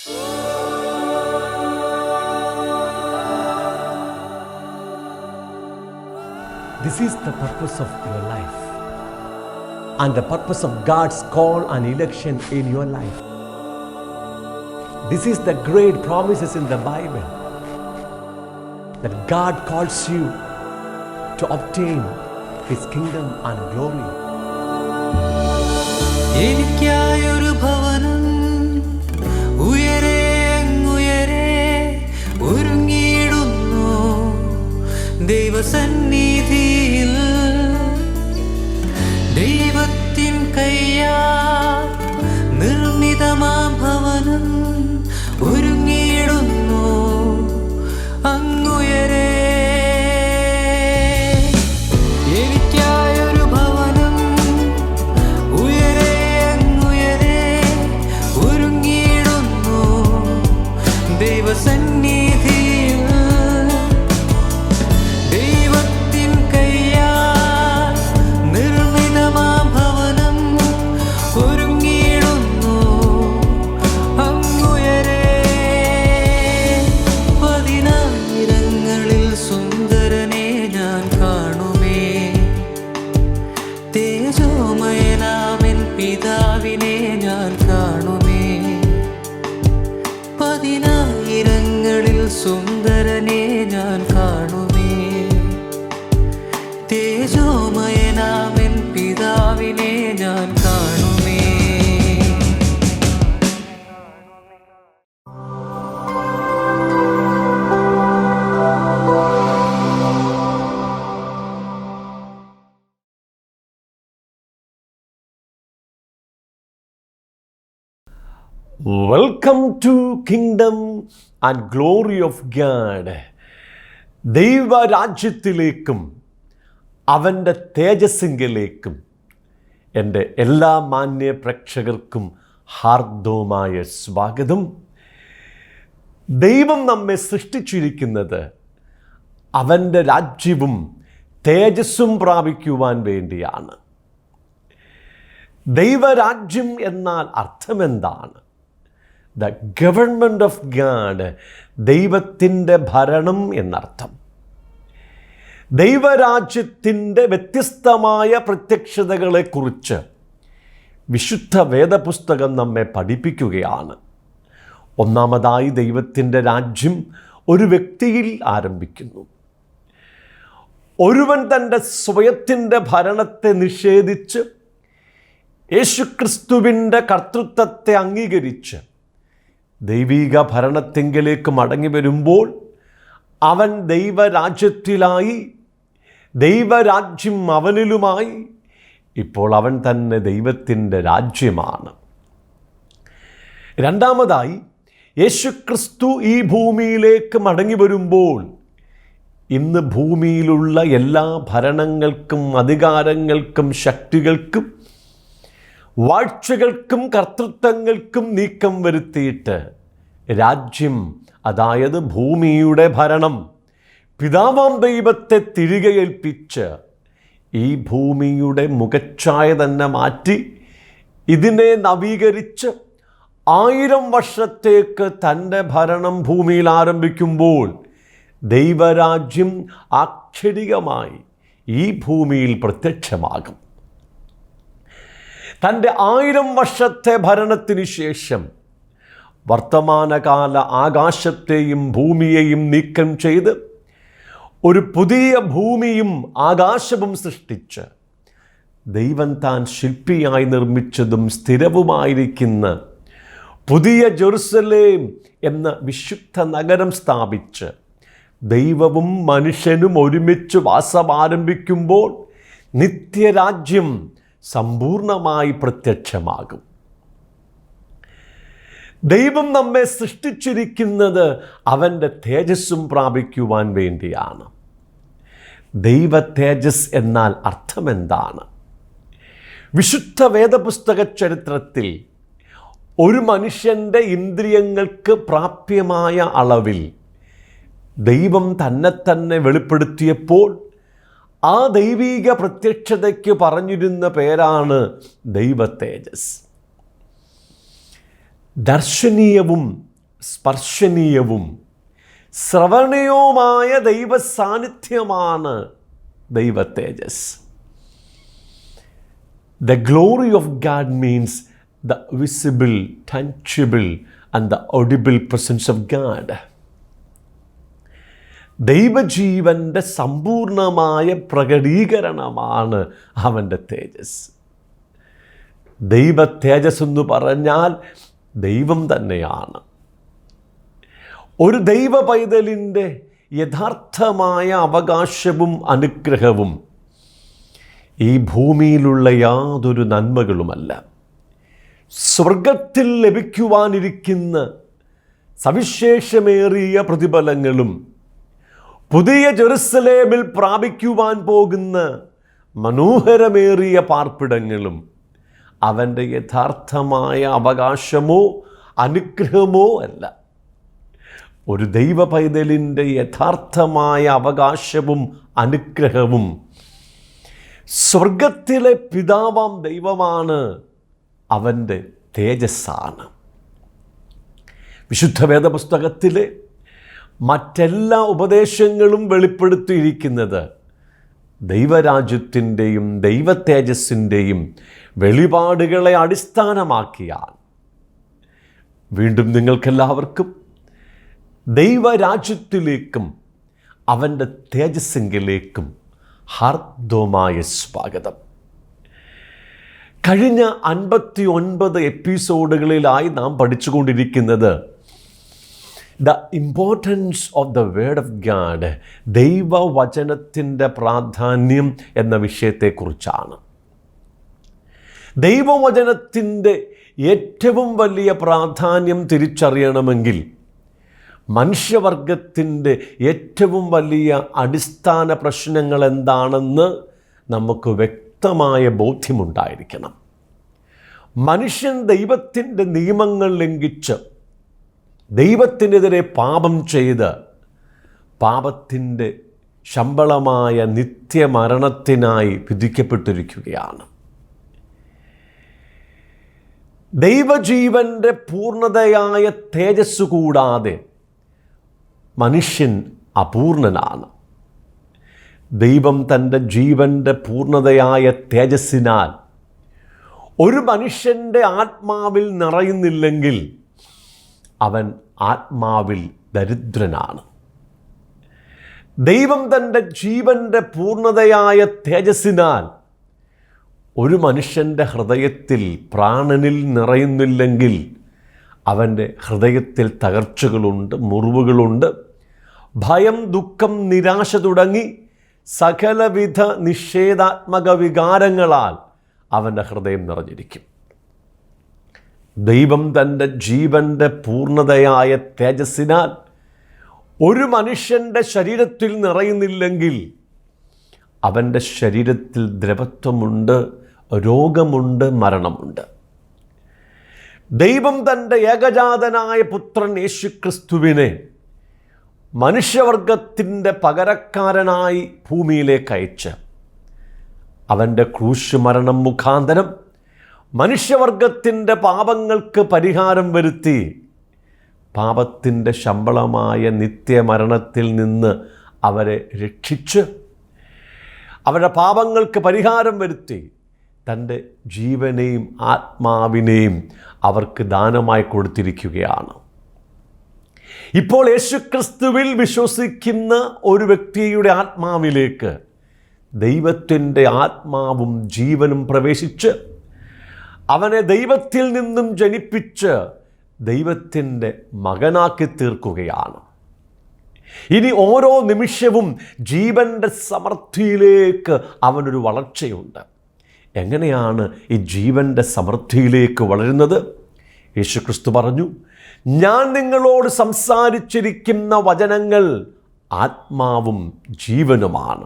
This is the purpose of your life and the purpose of God's call and election in your life. This is the great promises in the Bible that God calls you to obtain His kingdom and glory. എനിക്കായൊരു ഭവനം ഉയരെ അങ്ങുയരെ ഒരുങ്ങിയിടുന്നു ദൈവസന്നിധിയിൽ. ദൈവത്തിൻ കയ്യാൽ നിർമ്മിതമാം ഭവനം ഒരുങ്ങിയിടുന്നു അങ്ങുയരെ. എനിക്കായൊരു ഭവനം ഉയരെ അങ്ങുയരെ ഒരുങ്ങിയിടുന്നു ദൈവസന്നിധിയിൽ. ദൈവത്തിൻ കയ്യാൽ നിർമ്മിതമാം ഭവനം ഒരുങ്ങിയിടുന്നു അങ്ങുയരെ. പതിനായിരങ്ങളിൽ സുന്ദരനെ ഞാൻ കാണുമേ, തേജോമയനാമൻ പിതാവിനെ ഞാൻ കാണുമേ. പതിനായിരങ്ങളിൽ സുന്ദരനെ ഞാൻ കാണുമേ, തേജോമയനാമൻ പിതാവിനെ ഞാൻ കാണുമേ. Welcome to Kingdom and Glory of God. ദൈവരാജ്യത്തിലേക്കും അവൻ്റെ തേജസ്സിങ്കിലേക്കും എൻ്റെ എല്ലാ മാന്യ പ്രേക്ഷകർക്കും ഹാർദവമായ സ്വാഗതം. ദൈവം നമ്മെ സൃഷ്ടിച്ചിരിക്കുന്നത് അവൻ്റെ രാജ്യവും തേജസ്സും പ്രാപിക്കുവാൻ വേണ്ടിയാണ്. ദൈവരാജ്യം എന്നാൽ അർത്ഥമെന്താണ്? ദ ഗവൺമെൻറ് ഓഫ് ഗാഡ്, ദൈവത്തിൻ്റെ ഭരണം എന്നർത്ഥം. ദൈവരാജ്യത്തിൻ്റെ വ്യത്യസ്തമായ പ്രത്യക്ഷതകളെക്കുറിച്ച് വിശുദ്ധ വേദപുസ്തകം നമ്മെ പഠിപ്പിക്കുകയാണ്. ഒന്നാമതായി, ദൈവത്തിൻ്റെ രാജ്യം ഒരു വ്യക്തിയിൽ ആരംഭിക്കുന്നു. ഒരുവൻ തൻ്റെ സ്വയത്തിൻ്റെ ഭരണത്തെ നിഷേധിച്ച് യേശുക്രിസ്തുവിൻ്റെ കർത്തൃത്വത്തെ അംഗീകരിച്ച് ദൈവിക ഭരണത്തിങ്കിലേക്ക് മടങ്ങി വരുമ്പോൾ അവൻ ദൈവരാജ്യത്തിലായി, ദൈവരാജ്യം അവനിലുമായി. ഇപ്പോൾ അവൻ തന്നെ ദൈവത്തിൻ്റെ രാജ്യമാണ്. രണ്ടാമതായി, യേശുക്രിസ്തു ഈ ഭൂമിയിലേക്ക് മടങ്ങി വരുമ്പോൾ ഇന്ന് ഭൂമിയിലുള്ള എല്ലാ ഭരണങ്ങൾക്കും അധികാരങ്ങൾക്കും ശക്തികൾക്കും വാഴ്ചകൾക്കും കർത്തൃത്വങ്ങൾക്കും നീക്കം വരുത്തിയിട്ട് രാജ്യം, അതായത് ഭൂമിയുടെ ഭരണം, പിതാവാം ദൈവത്തെ തിരികെ ഏൽപ്പിച്ച് ഈ ഭൂമിയുടെ മുഖച്ഛായ തന്നെ മാറ്റി ഇതിനെ നവീകരിച്ച് 1000 വർഷത്തേക്ക് തൻ്റെ ഭരണം ഭൂമിയിൽ ആരംഭിക്കുമ്പോൾ ദൈവരാജ്യം ആക്ഷരികമായി ഈ ഭൂമിയിൽ പ്രത്യക്ഷമാകും. തൻ്റെ 1000 വർഷത്തെ ഭരണത്തിന് ശേഷം വർത്തമാനകാല ആകാശത്തെയും ഭൂമിയെയും നീക്കം ചെയ്ത് ഒരു പുതിയ ഭൂമിയും ആകാശവും സൃഷ്ടിച്ച് ദൈവം താൻ ശില്പിയായി നിർമ്മിച്ചതും സ്ഥിരവുമായിരിക്കുന്ന പുതിയ ജെറുസലേം എന്ന വിശുദ്ധ നഗരം സ്ഥാപിച്ച് ദൈവവും മനുഷ്യനും ഒരുമിച്ച് വാസം ആരംഭിക്കുമ്പോൾ നിത്യരാജ്യം സമ്പൂർണമായി പ്രത്യക്ഷമാകും. ദൈവം നമ്മെ സൃഷ്ടിച്ചിരിക്കുന്നത് അവൻ്റെ തേജസ്സും പ്രാപിക്കുവാൻ വേണ്ടിയാണ്. ദൈവ തേജസ് എന്നാൽ അർത്ഥമെന്താണ്? വിശുദ്ധ വേദപുസ്തക ചരിത്രത്തിൽ ഒരു മനുഷ്യൻ്റെ ഇന്ദ്രിയങ്ങൾക്ക് പ്രാപ്യമായ അളവിൽ ദൈവം തന്നെ വെളിപ്പെടുത്തിയപ്പോൾ ആ ദൈവീക പ്രത്യക്ഷതയ്ക്ക് പറഞ്ഞിരുന്ന പേരാണ് ദൈവ തേജസ്. ദർശനീയവും സ്പർശനീയവും ശ്രവണീയവുമായ ദൈവ സാന്നിധ്യമാണ് ദൈവ തേജസ്. The glory of God means the visible, tangible and the audible presence of God. ദൈവജീവൻ്റെ സമ്പൂർണമായ പ്രകടീകരണമാണ് അവൻ്റെ തേജസ്. ദൈവ തേജസ് എന്ന് പറഞ്ഞാൽ ദൈവം തന്നെയാണ്. ഒരു ദൈവ പൈതലിൻ്റെ യഥാർത്ഥമായ അവകാശവും അനുഗ്രഹവും ഈ ഭൂമിയിലുള്ള യാതൊരു നന്മകളുമല്ല. സ്വർഗത്തിൽ ലഭിക്കുവാനിരിക്കുന്ന സവിശേഷമേറിയ പ്രതിഫലങ്ങളും പുതിയ ജെറുസലേമിൽ പ്രാപിക്കുവാൻ പോകുന്ന മനോഹരമേറിയ പാർപ്പിടങ്ങളും അവൻ്റെ യഥാർത്ഥമായ അവകാശമോ അനുഗ്രഹമോ അല്ല. ഒരു ദൈവ പൈതലിൻ്റെ യഥാർത്ഥമായ അവകാശവും അനുഗ്രഹവും സ്വർഗത്തിലെ പിതാവാം ദൈവമാണ്, അവൻ്റെ തേജസ്സാണ്. വിശുദ്ധ വേദപുസ്തകത്തിലെ മറ്റെല്ലാ ഉപദേശങ്ങളും വെളിപ്പെടുത്തിയിരിക്കുന്നത് ദൈവരാജ്യത്തിൻ്റെയും ദൈവ തേജസ്സിൻ്റെയും വെളിപാടുകളെ അടിസ്ഥാനമാക്കിയാണ്. വീണ്ടും നിങ്ങൾക്കെല്ലാവർക്കും ദൈവരാജ്യത്തിലേക്കും അവൻ്റെ തേജസ്സിങ്കിലേക്കും ഹാർദവമായ സ്വാഗതം. കഴിഞ്ഞ 59 എപ്പിസോഡുകളിലായി നാം പഠിച്ചുകൊണ്ടിരിക്കുന്നത് the importance of the word of God, ദൈവവചനത്തിൻ്റെ പ്രാധാന്യം എന്ന വിഷയത്തെക്കുറിച്ചാണ്. ദൈവവചനത്തിൻ്റെ ഏറ്റവും വലിയ പ്രാധാന്യം തിരിച്ചറിയണമെങ്കിൽ മനുഷ്യവർഗത്തിൻ്റെ ഏറ്റവും വലിയ അടിസ്ഥാന പ്രശ്നങ്ങൾ എന്താണെന്ന് നമുക്ക് വ്യക്തമായ ബോധ്യമുണ്ടായിരിക്കണം. മനുഷ്യൻ ദൈവത്തിൻ്റെ നിയമങ്ങൾ ലംഘിച്ച് ദൈവത്തിനെതിരെ പാപം ചെയ്ത് പാപത്തിൻ്റെ ശമ്പളമായ നിത്യമരണത്തിനായി വിധിക്കപ്പെട്ടിരിക്കുകയാണ്. ദൈവജീവൻ്റെ പൂർണ്ണതയായ തേജസ് കൂടാതെ മനുഷ്യൻ അപൂർണനാണ്. ദൈവം തൻ്റെ ജീവൻ്റെ പൂർണ്ണതയായ തേജസ്സിനാൽ ഒരു മനുഷ്യൻ്റെ ആത്മാവിൽ നിറയുന്നില്ലെങ്കിൽ അവൻ ആത്മാവിൽ ദരിദ്രനാണ്. ദൈവം തൻ്റെ ജീവൻ്റെ പൂർണ്ണതയായ തേജസ്സിനാൽ ഒരു മനുഷ്യൻ്റെ ഹൃദയത്തിൽ പ്രാണനിൽ നിറയുന്നില്ലെങ്കിൽ അവൻ്റെ ഹൃദയത്തിൽ തകർച്ചകളുണ്ട്, മുറിവുകളുണ്ട്. ഭയം, ദുഃഖം, നിരാശ തുടങ്ങി സകലവിധ നിഷേധാത്മക വികാരങ്ങളാൽ അവൻ്റെ ഹൃദയം നിറഞ്ഞിരിക്കും. ദൈവം തൻ്റെ ജീവൻ്റെ പൂർണ്ണതയായ തേജസ്സിനാൽ ഒരു മനുഷ്യൻ്റെ ശരീരത്തിൽ നിറയുന്നില്ലെങ്കിൽ അവൻ്റെ ശരീരത്തിൽ ദ്രവത്വമുണ്ട്, രോഗമുണ്ട്, മരണമുണ്ട്. ദൈവം തൻ്റെ ഏകജാതനായ പുത്രൻ യേശുക്രിസ്തുവിനെ മനുഷ്യവർഗത്തിൻ്റെ പകരക്കാരനായി ഭൂമിയിലേക്ക് അയച്ച് അവൻ്റെ ക്രൂശ് മരണം മുഖാന്തരം മനുഷ്യവർഗത്തിൻ്റെ പാപങ്ങൾക്ക് പരിഹാരം വരുത്തി പാപത്തിൻ്റെ ശമ്പളമായ നിത്യമരണത്തിൽ നിന്ന് അവരെ രക്ഷിച്ച് അവരുടെ പാപങ്ങൾക്ക് പരിഹാരം വരുത്തി തൻ്റെ ജീവനെയും ആത്മാവിനെയും അവർക്ക് ദാനമായി കൊടുത്തിരിക്കുകയാണ്. ഇപ്പോൾ യേശുക്രിസ്തുവിൽ വിശ്വസിക്കുന്ന ഒരു വ്യക്തിയുടെ ആത്മാവിലേക്ക് ദൈവത്തിൻ്റെ ആത്മാവും ജീവനും പ്രവേശിച്ച് അവനെ ദൈവത്തിൽ നിന്നും ജനിപ്പിച്ച് ദൈവത്തിൻ്റെ മകനാക്കി തീർക്കുകയാണ്. ഇനി ഓരോ നിമിഷവും ജീവൻ്റെ സമൃദ്ധിയിലേക്ക് അവനൊരു വളർച്ചയുണ്ട്. എങ്ങനെയാണ് ഈ ജീവൻ്റെ സമൃദ്ധിയിലേക്ക് വളരുന്നത്? യേശുക്രിസ്തു പറഞ്ഞു, ഞാൻ നിങ്ങളോട് സംസാരിച്ചിരിക്കുന്ന വചനങ്ങൾ ആത്മാവും ജീവനുമാണ്.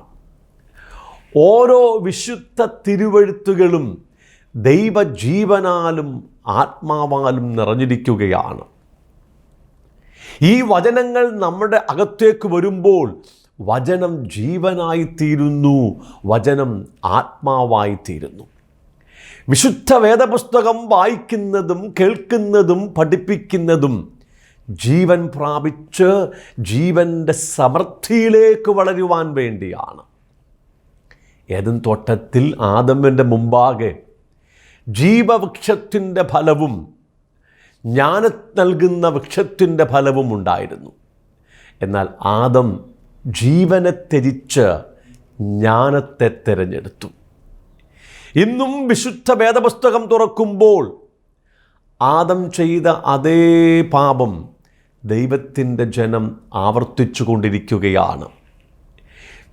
ഓരോ വിശുദ്ധ തിരുവെഴുത്തുകളും ദൈവജീവനാലും ആത്മാവാലും നിറഞ്ഞിരിക്കുകയാണ്. ഈ വചനങ്ങൾ നമ്മുടെ അകത്തേക്ക് വരുമ്പോൾ വചനം ജീവനായിത്തീരുന്നു, വചനം ആത്മാവായിത്തീരുന്നു. വിശുദ്ധ വേദപുസ്തകം വായിക്കുന്നതും കേൾക്കുന്നതും പഠിപ്പിക്കുന്നതും ജീവൻ പ്രാപിച്ച് ജീവൻ്റെ സമൃദ്ധിയിലേക്ക് വളരുവാൻ വേണ്ടിയാണ്. ഏദൻ തോട്ടത്തിൽ ആദമിൻ്റെ മുമ്പാകെ ജീവവൃക്ഷത്തിൻ്റെ ഫലവും ജ്ഞാനം നൽകുന്ന വൃക്ഷത്തിൻ്റെ ഫലവും ഉണ്ടായിരുന്നു. എന്നാൽ ആദം ജീവനെ ത്യജിച്ച് ജ്ഞാനത്തെ തിരഞ്ഞെടുത്തു. ഇന്നും വിശുദ്ധ വേദപുസ്തകം തുറക്കുമ്പോൾ ആദം ചെയ്ത അതേ പാപം ദൈവത്തിൻ്റെ ജനം ആവർത്തിച്ചു കൊണ്ടിരിക്കുകയാണ്.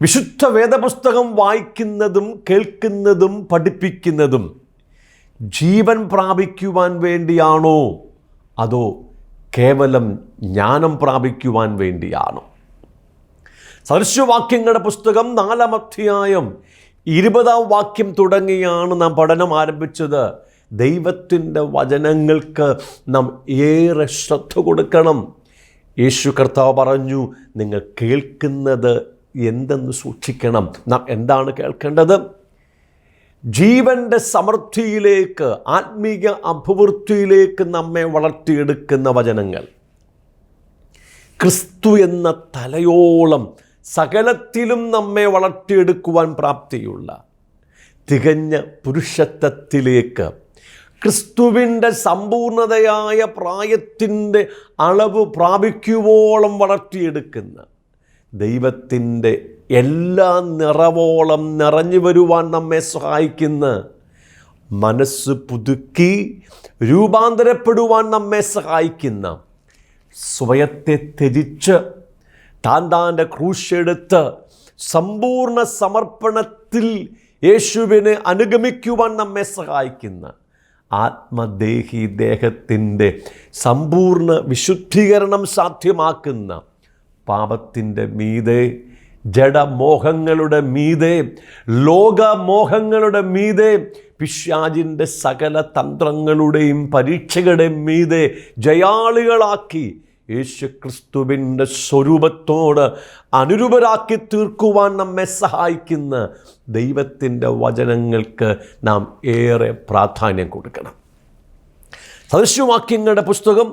വിശുദ്ധ വേദപുസ്തകം വായിക്കുന്നതും കേൾക്കുന്നതും പഠിപ്പിക്കുന്നതും ജീവൻ പ്രാപിക്കുവാൻ വേണ്ടിയാണോ അതോ കേവലം ജ്ഞാനം പ്രാപിക്കുവാൻ വേണ്ടിയാണോ? സദൃശവാക്യങ്ങളുടെ പുസ്തകം 4-ാം അധ്യായം 20-ാം വാക്യം തുടങ്ങിയാണ് നാം പഠനം ആരംഭിച്ചത്. ദൈവത്തിൻ്റെ വചനങ്ങൾക്ക് നാം ഏറെ ശ്രദ്ധ കൊടുക്കണം. യേശു കർത്താവ് പറഞ്ഞു, നിങ്ങൾ കേൾക്കുന്നത് എന്തെന്ന് സൂക്ഷിക്കണം. നാം എന്താണ് കേൾക്കേണ്ടത്? ജീവൻ്റെ സമൃദ്ധിയിലേക്ക്, ആത്മീയ അഭിവൃദ്ധിയിലേക്ക് നമ്മെ വളർത്തിയെടുക്കുന്ന വചനങ്ങൾ. ക്രിസ്തു എന്ന തലയോളം സകലത്തിലും നമ്മെ വളർത്തിയെടുക്കുവാൻ പ്രാപ്തിയുള്ള തികഞ്ഞ പുരുഷത്വത്തിലേക്ക്, ക്രിസ്തുവിൻ്റെ സമ്പൂർണതയായ പ്രായത്തിൻ്റെ അളവ് പ്രാപിക്കുവോളം വളർത്തിയെടുക്കുന്ന ദൈവത്തിൻ്റെ എല്ലാ നിറവോളം നിറഞ്ഞു വരുവാൻ നമ്മെ സഹായിക്കുന്ന, മനസ്സ് പുതുക്കി രൂപാന്തരപ്പെടുവാൻ നമ്മെ സഹായിക്കുന്ന, സ്വയത്തെ ത്യജിച്ച് താൻ്റെ ക്രൂശെടുത്ത് സമ്പൂർണ്ണ സമർപ്പണത്തിൽ യേശുവിനെ അനുഗമിക്കുവാൻ നമ്മെ സഹായിക്കുന്ന ആത്മദേഹി ദേഹത്തിൻ്റെ സമ്പൂർണ്ണ വിശുദ്ധീകരണം സാധ്യമാക്കുന്ന, പാപത്തിൻ്റെ മീതെ, ജഡമോഹങ്ങളുടെ മീതെ, ലോകമോഹങ്ങളുടെ മീതെ, പിശാചിൻ്റെ സകല തന്ത്രങ്ങളുടെയും പരീക്ഷകളുടെയും മീതെ ജയാളികളാക്കി യേശുക്രിസ്തുവിൻ്റെ സ്വരൂപത്തോട് അനുരൂപരാക്കി തീർക്കുവാൻ നമ്മെ സഹായിക്കുന്ന ദൈവത്തിൻ്റെ വചനങ്ങൾക്ക് നാം ഏറെ പ്രാധാന്യം കൊടുക്കണം. സദൃശവാക്യങ്ങളുടെ പുസ്തകം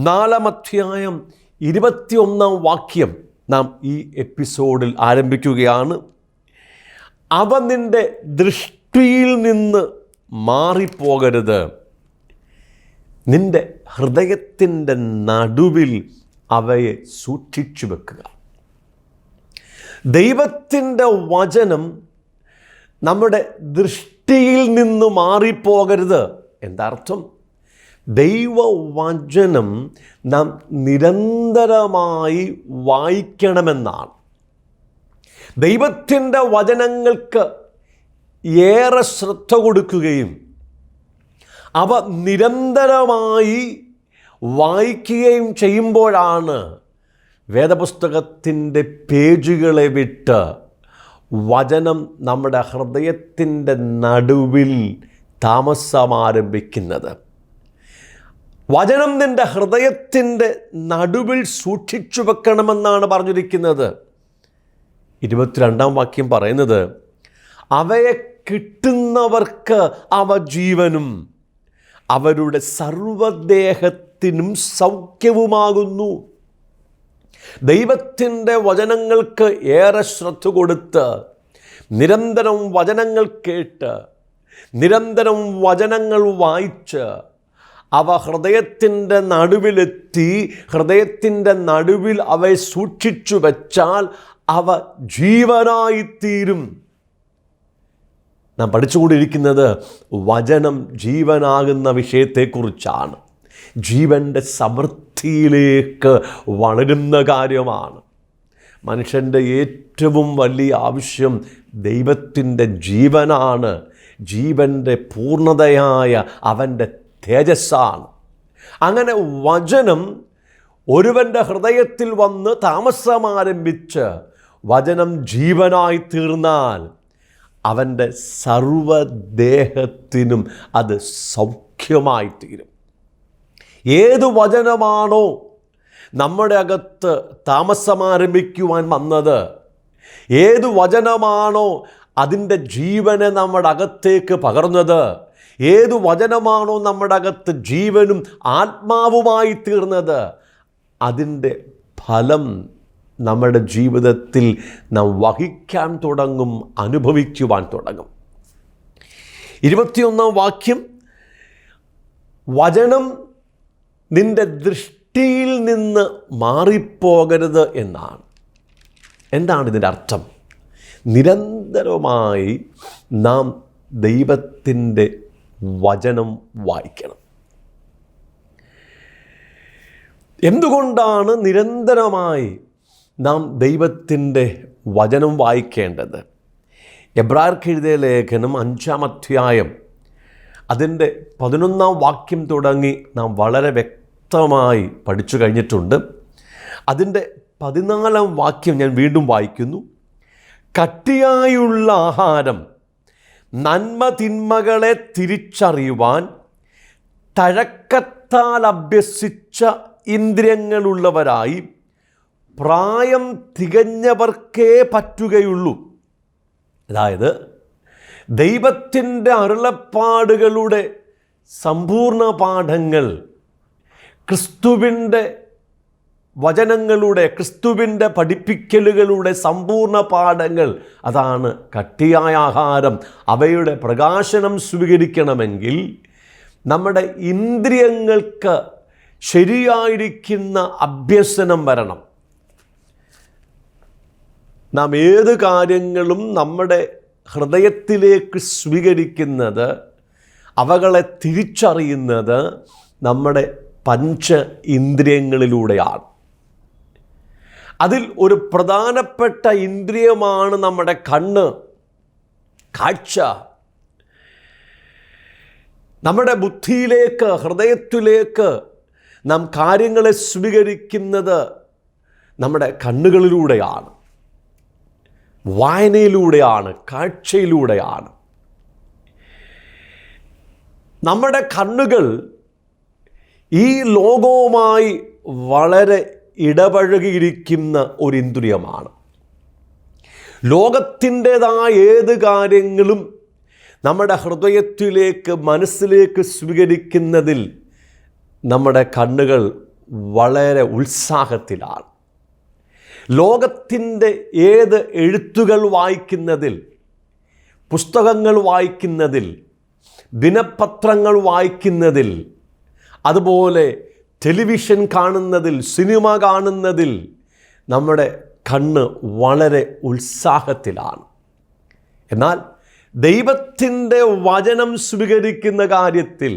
4-ാം അധ്യായം 21-ാം വാക്യം നാം ഈ എപ്പിസോഡിൽ ആരംഭിക്കുകയാണ്. അവ നിൻ്റെ ദൃഷ്ടിയിൽ നിന്ന് മാറിപ്പോകരുത്, നിൻ്റെ ഹൃദയത്തിൻ്റെ നടുവിൽ അവയെ സൂക്ഷിച്ചു വെക്കുക. ദൈവത്തിൻ്റെ വചനം നമ്മുടെ ദൃഷ്ടിയിൽ നിന്ന് മാറിപ്പോകരുത്. എന്താർത്ഥം? ദൈവവചനം നാം നിരന്തരമായി വായിക്കണമെന്നാണ്. ദൈവത്തിൻ്റെ വചനങ്ങൾക്ക് ഏറെ ശ്രദ്ധ കൊടുക്കുകയും അവ നിരന്തരമായി വായിക്കുകയും ചെയ്യുമ്പോഴാണ് വേദപുസ്തകത്തിൻ്റെ പേജുകളെ വിട്ട് വചനം നമ്മുടെ ഹൃദയത്തിൻ്റെ നടുവിൽ താമസമാരംഭിക്കുന്നത്. വചനം നിൻ്റെ ഹൃദയത്തിൻ്റെ നടുവിൽ സൂക്ഷിച്ചു വെക്കണമെന്നാണ് പറഞ്ഞിരിക്കുന്നത്. 22-ാം വാക്യം പറയുന്നത്, അവയെ കിട്ടുന്നവർക്ക് അവ ജീവനും അവരുടെ സർവ്വദേഹത്തിനും സൗഖ്യവുമാകുന്നു. ദൈവത്തിൻ്റെ വചനങ്ങൾക്ക് ഏറെ ശ്രദ്ധ കൊടുത്ത് നിരന്തരം വചനങ്ങൾ കേട്ട് നിരന്തരം വചനങ്ങൾ വായിച്ച് അവ ഹൃദയത്തിൻ്റെ നടുവിലെത്തി ഹൃദയത്തിൻ്റെ നടുവിൽ അവയെ സൂക്ഷിച്ചു വെച്ചാൽ അവ ജീവനായിത്തീരും. നാം പഠിച്ചുകൊണ്ടിരിക്കുന്നത് വചനം ജീവനാകുന്ന വിഷയത്തെക്കുറിച്ചാണ്. ജീവൻ്റെ സമൃദ്ധിയിലേക്ക് വളരുന്ന കാര്യമാണ്. മനുഷ്യൻ്റെ ഏറ്റവും വലിയ ആവശ്യം ദൈവത്തിൻ്റെ ജീവനാണ്. ജീവൻ്റെ പൂർണ്ണതയായ അവൻ്റെ തേജസ്സാണ്. അങ്ങനെ വചനം ഒരുവൻ്റെ ഹൃദയത്തിൽ വന്ന് താമസമാരംഭിച്ച് വചനം ജീവനായി തീർന്നാൽ അവൻ്റെ സർവ്വദേഹത്തിനും അത് സൗഖ്യമായി തീരും. ഏതു വചനമാണോ നമ്മുടെ അകത്ത് താമസമാരംഭിക്കുവാൻ വന്നത്, ഏതു വചനമാണോ അതിൻ്റെ ജീവനെ നമ്മുടെ അകത്തേക്ക് പകർന്നത്, ഏതു വചനമാണോ നമ്മുടെ അകത്ത് ജീവനും ആത്മാവുമായി തീർന്നത്, അതിൻ്റെ ഫലം നമ്മുടെ ജീവിതത്തിൽ നാം വഹിക്കാൻ തുടങ്ങും, അനുഭവിക്കുവാൻ തുടങ്ങും. 21 വാക്യം, വചനം നിൻ്റെ ദൃഷ്ടിയിൽ നിന്ന് മാറിപ്പോകരുത് എന്നാണ്. എന്താണ് ഇതിൻ്റെ അർത്ഥം? നിരന്തരമായി നാം ദൈവത്തിൻ്റെ വചനം വായിക്കണം. എന്തുകൊണ്ടാണ് നിരന്തരമായി നാം ദൈവത്തിൻ്റെ വചനം വായിക്കേണ്ടത്? എബ്രായർക്ക് എഴുതിയ ലേഖനം 5-ാം അധ്യായം അതിൻ്റെ 11-ാം വാക്യം തുടങ്ങി നാം വളരെ വ്യക്തമായി പഠിച്ചു കഴിഞ്ഞിട്ടുണ്ട്. അതിൻ്റെ 14-ാം വാക്യം ഞാൻ വീണ്ടും വായിക്കുന്നു. കട്ടിയായുള്ള ആഹാരം നന്മ തിന്മകളെ തിരിച്ചറിയുവാൻ തഴക്കത്താൽ അഭ്യസിച്ച ഇന്ദ്രിയങ്ങളുള്ളവരായി പ്രായം തികഞ്ഞവർക്കേ പറ്റുകയുള്ളൂ. അതായത് ദൈവത്തിൻ്റെ അരുളപ്പാടുകളുടെ സമ്പൂർണ്ണ പാഠങ്ങൾ, ക്രിസ്തുവിൻ്റെ വചനങ്ങളുടെ, ക്രിസ്തുവിൻ്റെ പഠിപ്പിക്കലുകളുടെ സമ്പൂർണ്ണ പാഠങ്ങൾ, അതാണ് കട്ടിയായ ആഹാരം. അവയുടെ പ്രകാശനം സ്വീകരിക്കണമെങ്കിൽ നമ്മുടെ ഇന്ദ്രിയങ്ങൾക്ക് ശരിയായിരിക്കുന്ന അഭ്യസനം വരണം. നാം ഏത് കാര്യങ്ങളും നമ്മുടെ ഹൃദയത്തിലേക്ക് സ്വീകരിക്കുന്നത്, അവകളെ തിരിച്ചറിയുന്നത് നമ്മുടെ പഞ്ച ഇന്ദ്രിയങ്ങളിലൂടെയാണ്. അതിൽ ഒരു പ്രധാനപ്പെട്ട ഇന്ദ്രിയമാണ് നമ്മുടെ കണ്ണ്, കാഴ്ച. നമ്മുടെ ബുദ്ധിയിലേക്ക്, ഹൃദയത്തിലേക്ക് നാം കാര്യങ്ങളെ സ്വീകരിക്കുന്നത് നമ്മുടെ കണ്ണുകളിലൂടെയാണ്, വായനയിലൂടെയാണ്, കാഴ്ചയിലൂടെയാണ്. നമ്മുടെ കണ്ണുകൾ ഈ ലോകവുമായി വളരെ ഇടപഴകിയിരിക്കുന്ന ഒരു ഇന്ദ്രിയമാണ്. ലോകത്തിൻ്റെതായ ഏത് കാര്യങ്ങളും നമ്മുടെ ഹൃദയത്തിലേക്ക്, മനസ്സിലേക്ക് സ്വീകരിക്കുന്നതിൽ നമ്മുടെ കണ്ണുകൾ വളരെ ഉത്സാഹത്തിലാണ്. ലോകത്തിൻ്റെ ഏത് എഴുത്തുകൾ വായിക്കുന്നതിൽ, പുസ്തകങ്ങൾ വായിക്കുന്നതിൽ, ദിനപത്രങ്ങൾ വായിക്കുന്നതിൽ, അതുപോലെ ടെലിവിഷൻ കാണുന്നതിൽ, സിനിമ കാണുന്നതിൽ നമ്മുടെ കണ്ണ് വളരെ ഉത്സാഹത്തിലാണ്. എന്നാൽ ദൈവത്തിൻ്റെ വചനം സ്വീകരിക്കുന്ന കാര്യത്തിൽ,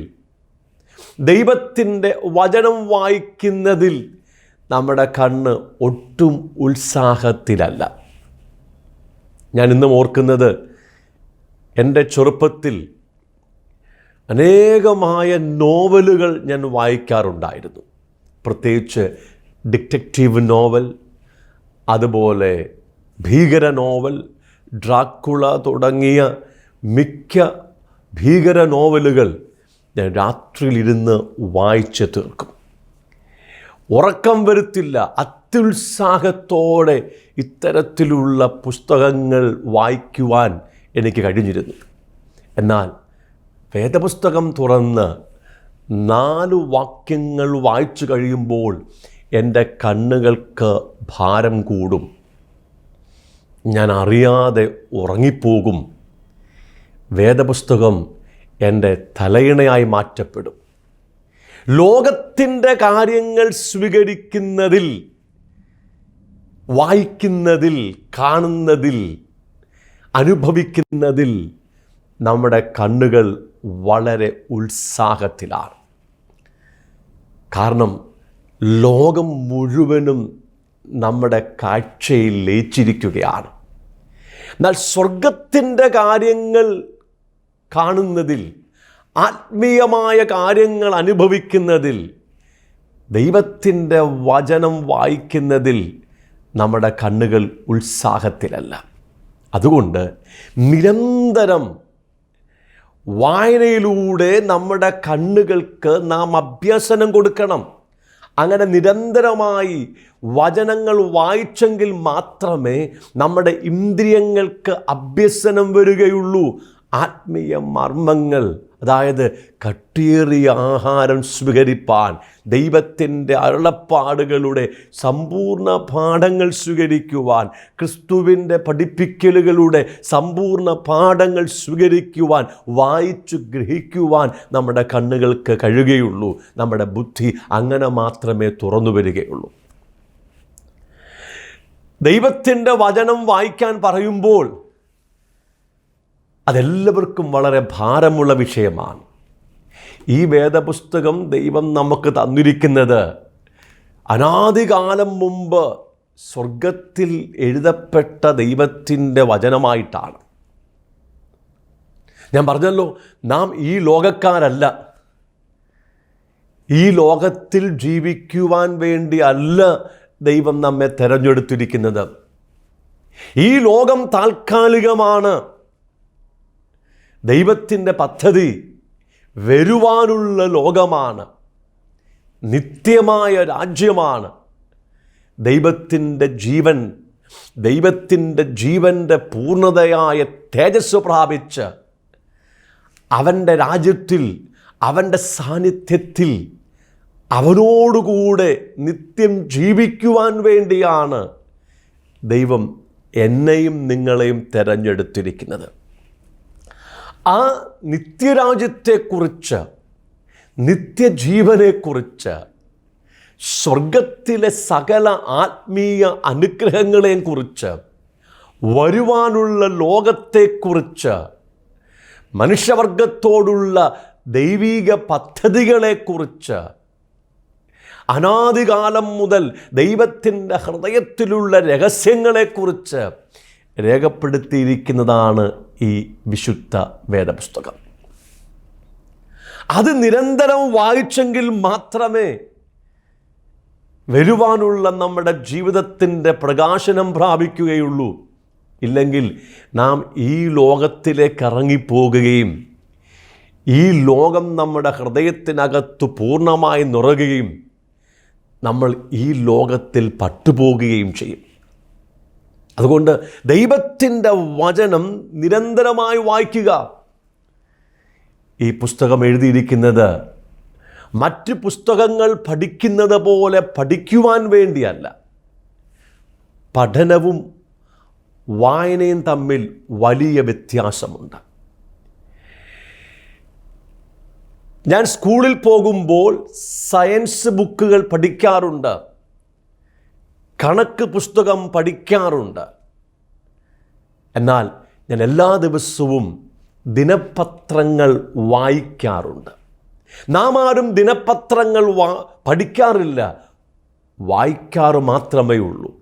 ദൈവത്തിൻ്റെ വചനം വായിക്കുന്നതിൽ നമ്മുടെ കണ്ണ് ഒട്ടും ഉത്സാഹത്തിലല്ല. ഞാൻ ഇന്നും ഓർക്കുന്നത്, എൻ്റെ ചെറുപ്പത്തിൽ അനേകമായ നോവലുകൾ ഞാൻ വായിക്കാറുണ്ടായിരുന്നു. പ്രത്യേകിച്ച് ഡിറ്റക്റ്റീവ് നോവൽ, അതുപോലെ ഭീകര നോവൽ, ഡ്രാക്കുള തുടങ്ങിയ മിക്ക ഭീകര നോവലുകൾ ഞാൻ രാത്രിയിലിരുന്ന് വായിച്ച് തീർക്കും. ഉറക്കം വരുത്തില്ല. അത്യുത്സാഹത്തോടെ ഇത്തരത്തിലുള്ള പുസ്തകങ്ങൾ വായിക്കുവാൻ എനിക്ക് കഴിഞ്ഞിരുന്നു. എന്നാൽ വേദപുസ്തകം തുറന്ന് 4 വാക്യങ്ങൾ വായിച്ചു കഴിയുമ്പോൾ എൻ്റെ കണ്ണുകൾക്ക് ഭാരം കൂടും. ഞാൻ അറിയാതെ ഉറങ്ങിപ്പോകും. വേദപുസ്തകം എൻ്റെ തലയിണയായി മാറ്റപ്പെടും. ലോകത്തിൻ്റെ കാര്യങ്ങൾ സ്വീകരിക്കുന്നതിൽ, വായിക്കുന്നതിൽ, കാണുന്നതിൽ, അനുഭവിക്കുന്നതിൽ നമ്മുടെ കണ്ണുകൾ വളരെ ഉത്സാഹത്തിലാണ്. കാരണം ലോകം മുഴുവനും നമ്മുടെ കാഴ്ചയിൽ ലയിച്ചിരിക്കുകയാണ്. എന്നാൽ സ്വർഗത്തിൻ്റെ കാര്യങ്ങൾ കാണുന്നതിൽ, ആത്മീയമായ കാര്യങ്ങൾ അനുഭവിക്കുന്നതിൽ, ദൈവത്തിൻ്റെ വചനം വായിക്കുന്നതിൽ നമ്മുടെ കണ്ണുകൾ ഉത്സാഹത്തിലല്ല. അതുകൊണ്ട് നിരന്തരം വായനയിലൂടെ നമ്മുടെ കണ്ണുകൾക്ക് നാം അഭ്യസനം കൊടുക്കണം. അങ്ങനെ നിരന്തരമായി വചനങ്ങൾ വായിച്ചെങ്കിൽ മാത്രമേ നമ്മുടെ ഇന്ദ്രിയങ്ങൾക്ക് അഭ്യസനം വരികയുള്ളൂ. ആത്മീയ മർമ്മങ്ങൾ, അതായത് കട്ടിയേറിയ ആഹാരം സ്വീകരിപ്പാൻ, ദൈവത്തിൻ്റെ അരുളപ്പാടുകളുടെ സമ്പൂർണ്ണ പാഠങ്ങൾ സ്വീകരിക്കുവാൻ, ക്രിസ്തുവിൻ്റെ പഠിപ്പിക്കലുകളുടെ സമ്പൂർണ്ണ പാഠങ്ങൾ സ്വീകരിക്കുവാൻ, വായിച്ചു ഗ്രഹിക്കുവാൻ നമ്മുടെ കണ്ണുകൾക്ക് കഴിയുകയുള്ളൂ. നമ്മുടെ ബുദ്ധി അങ്ങനെ മാത്രമേ തുറന്നു വരികയുള്ളൂ. ദൈവത്തിൻ്റെ വചനം വായിക്കാൻ പറയുമ്പോൾ അതെല്ലാവർക്കും വളരെ ഭാരമുള്ള വിഷയമാണ്. ഈ വേദപുസ്തകം ദൈവം നമുക്ക് തന്നിരിക്കുന്നത് അനാദികാലം മുമ്പ് സ്വർഗത്തിൽ എഴുതപ്പെട്ട ദൈവത്തിൻ്റെ വചനമായിട്ടാണ്. ഞാൻ പറഞ്ഞല്ലോ, നാം ഈ ലോകക്കാരല്ല. ഈ ലോകത്തിൽ ജീവിക്കുവാൻ വേണ്ടി അല്ല ദൈവം നമ്മെ തെരഞ്ഞെടുത്തിരിക്കുന്നത്. ഈ ലോകം താൽക്കാലികമാണ്. ദൈവത്തിൻ്റെ പദ്ധതി വരുവാനുള്ള ലോകമാണ്, നിത്യമായ രാജ്യമാണ്. ദൈവത്തിൻ്റെ ജീവൻ്റെ പൂർണ്ണതയായ തേജസ് പ്രാപിച്ച് അവൻ്റെ രാജ്യത്തിൽ, അവൻ്റെ സാന്നിധ്യത്തിൽ അവനോടുകൂടെ നിത്യം ജീവിക്കുവാൻ വേണ്ടിയാണ് ദൈവം എന്നെയും നിങ്ങളെയും തിരഞ്ഞെടുത്തിരിക്കുന്നത്. ആ നിത്യരാജ്യത്തെക്കുറിച്ച്, നിത്യജീവനെക്കുറിച്ച്, സ്വർഗത്തിലെ സകല ആത്മീയ അനുഗ്രഹങ്ങളെയും കുറിച്ച്, വരുവാനുള്ള ലോകത്തെക്കുറിച്ച്, മനുഷ്യവർഗത്തോടുള്ള ദൈവിക പദ്ധതികളെക്കുറിച്ച്, അനാദികാലം മുതൽ ദൈവത്തിൻ്റെ ഹൃദയത്തിലുള്ള രഹസ്യങ്ങളെക്കുറിച്ച് രേഖപ്പെടുത്തിയിരിക്കുന്നതാണ് ഈ വിശുദ്ധ വേദപുസ്തകം. അത് നിരന്തരം വായിച്ചെങ്കിൽ മാത്രമേ വരുവാനുള്ള നമ്മുടെ ജീവിതത്തിൻ്റെ പ്രകാശനം പ്രാപിക്കുകയുള്ളൂ. ഇല്ലെങ്കിൽ നാം ഈ ലോകത്തിലേക്ക് ഇറങ്ങിപ്പോകുകയും ഈ ലോകം നമ്മുടെ ഹൃദയത്തിനകത്ത് പൂർണ്ണമായി നിറയുകയും നമ്മൾ ഈ ലോകത്തിൽ പട്ടുപോകുകയും ചെയ്യും. അതുകൊണ്ട് ദൈവത്തിൻ്റെ വചനം നിരന്തരമായി വായിക്കുക. ഈ പുസ്തകം എഴുതിയിരിക്കുന്നത് മറ്റ് പുസ്തകങ്ങൾ പഠിക്കുന്നത് പോലെ പഠിക്കുവാൻ വേണ്ടിയല്ല. പഠനവും വായനയും തമ്മിൽ വലിയ വ്യത്യാസമുണ്ട്. ഞാൻ സ്കൂളിൽ പോകുമ്പോൾ സയൻസ് ബുക്കുകൾ പഠിക്കാറുണ്ട്, കണക്ക് പുസ്തകം പഠിക്കാറുണ്ട്. എന്നാൽ ഞാൻ എല്ലാ ദിവസവും ദിനപത്രങ്ങൾ വായിക്കാറുണ്ട്. നാം ആരും ദിനപത്രങ്ങൾ പഠിക്കാറില്ല, വായിക്കാറ് മാത്രമേ ഉള്ളൂ.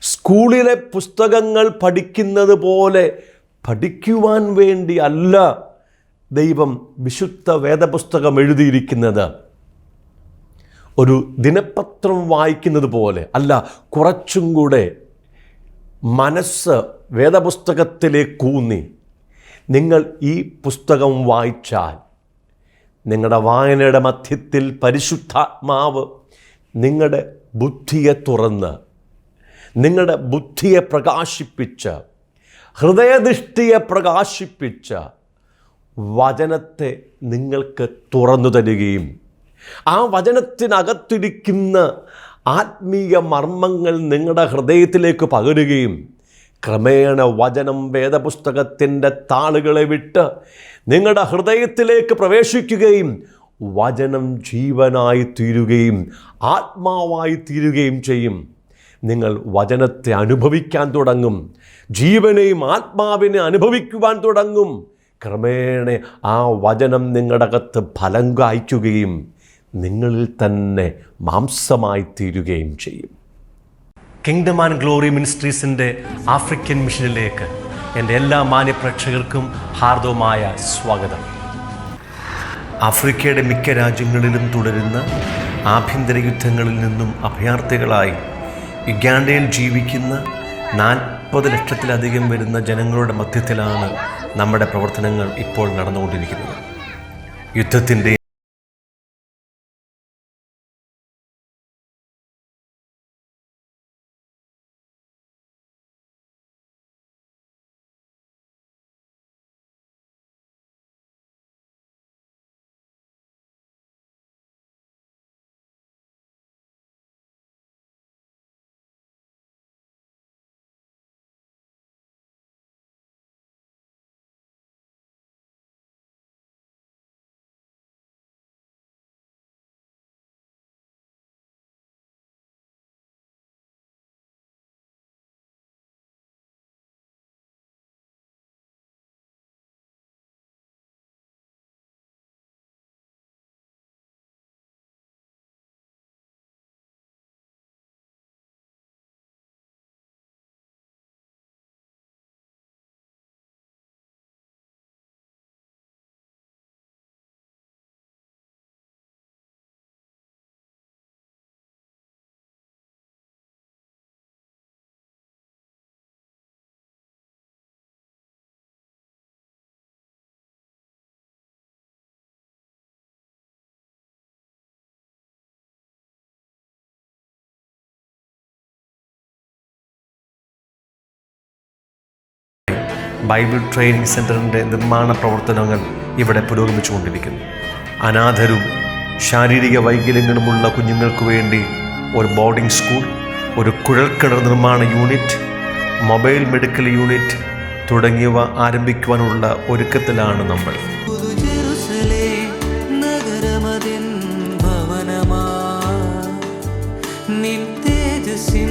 സ്കൂളിലെ പുസ്തകങ്ങൾ പഠിക്കുന്നത് പോലെ പഠിക്കുവാൻ വേണ്ടി അല്ല ദൈവം വിശുദ്ധ വേദപുസ്തകം എഴുതിയിരിക്കുന്നത്. ഒരു ദിനപത്രം വായിക്കുന്നത് പോലെ അല്ല, കുറച്ചും കൂടെ മനസ്സ് വേദപുസ്തകത്തിലേക്കൂന്നി നിങ്ങൾ ഈ പുസ്തകം വായിച്ചാൽ നിങ്ങളുടെ വായനയുടെ മധ്യത്തിൽ പരിശുദ്ധാത്മാവ് നിങ്ങളുടെ ബുദ്ധിയെ തുറന്ന്, നിങ്ങളുടെ ബുദ്ധിയെ പ്രകാശിപ്പിച്ച്, ഹൃദയദൃഷ്ടിയെ പ്രകാശിപ്പിച്ച് വചനത്തെ നിങ്ങൾക്ക് തുറന്നു തരികയും ആ വചനത്തിനകത്തിരിക്കുന്ന ആത്മീയ മർമ്മങ്ങൾ നിങ്ങളുടെ ഹൃദയത്തിലേക്ക് പകരുകയും ക്രമേണ വചനം വേദപുസ്തകത്തിൻ്റെ താളുകളെ വിട്ട് നിങ്ങളുടെ ഹൃദയത്തിലേക്ക് പ്രവേശിക്കുകയും വചനം ജീവനായി തീരുകയും ആത്മാവായി തീരുകയും ചെയ്യും. നിങ്ങൾ വചനത്തെ അനുഭവിക്കാൻ തുടങ്ങും, ജീവനെയും ആത്മാവിനെ അനുഭവിക്കുവാൻ തുടങ്ങും. ക്രമേണ ആ വചനം നിങ്ങളുടെ അകത്ത് ഫലം കായ്ക്കുകയും നിങ്ങളിൽ തന്നെ മാംസമായി തീരുകയും ചെയ്യും. കിങ്ഡം ആൻഡ് ഗ്ലോറി മിനിസ്ട്രീസിൻ്റെ ആഫ്രിക്കൻ മിഷനിലേക്ക് എൻ്റെ എല്ലാ മാന്യപ്രേക്ഷകർക്കും ഹാർദവമായ സ്വാഗതം. ആഫ്രിക്കയുടെ മിക്ക രാജ്യങ്ങളിലും തുടരുന്ന ആഭ്യന്തര യുദ്ധങ്ങളിൽ നിന്നും അഭയാർത്ഥികളായി യുഗാണ്ടയിൽ ജീവിക്കുന്ന 40 ലക്ഷത്തിലധികം വരുന്ന ജനങ്ങളുടെ മധ്യത്തിലാണ് നമ്മുടെ പ്രവർത്തനങ്ങൾ ഇപ്പോൾ നടന്നുകൊണ്ടിരിക്കുന്നത്. യുദ്ധത്തിൻ്റെ ബൈബിൾ ട്രെയിനിങ് സെൻ്ററിൻ്റെ നിർമ്മാണ പ്രവർത്തനങ്ങൾ ഇവിടെ പുരോഗമിച്ചുകൊണ്ടിരിക്കുന്നു. അനാഥരും ശാരീരിക വൈകല്യങ്ങളുമുള്ള കുഞ്ഞുങ്ങൾക്ക് വേണ്ടി ഒരു ബോർഡിംഗ് സ്കൂൾ, ഒരു കുഴൽക്കിണർ നിർമ്മാണ യൂണിറ്റ്, മൊബൈൽ മെഡിക്കൽ യൂണിറ്റ് തുടങ്ങിയവ ആരംഭിക്കുവാനുള്ള ഒരുക്കത്തിലാണ് നമ്മൾ. നിൻ തേജസ്സിൻ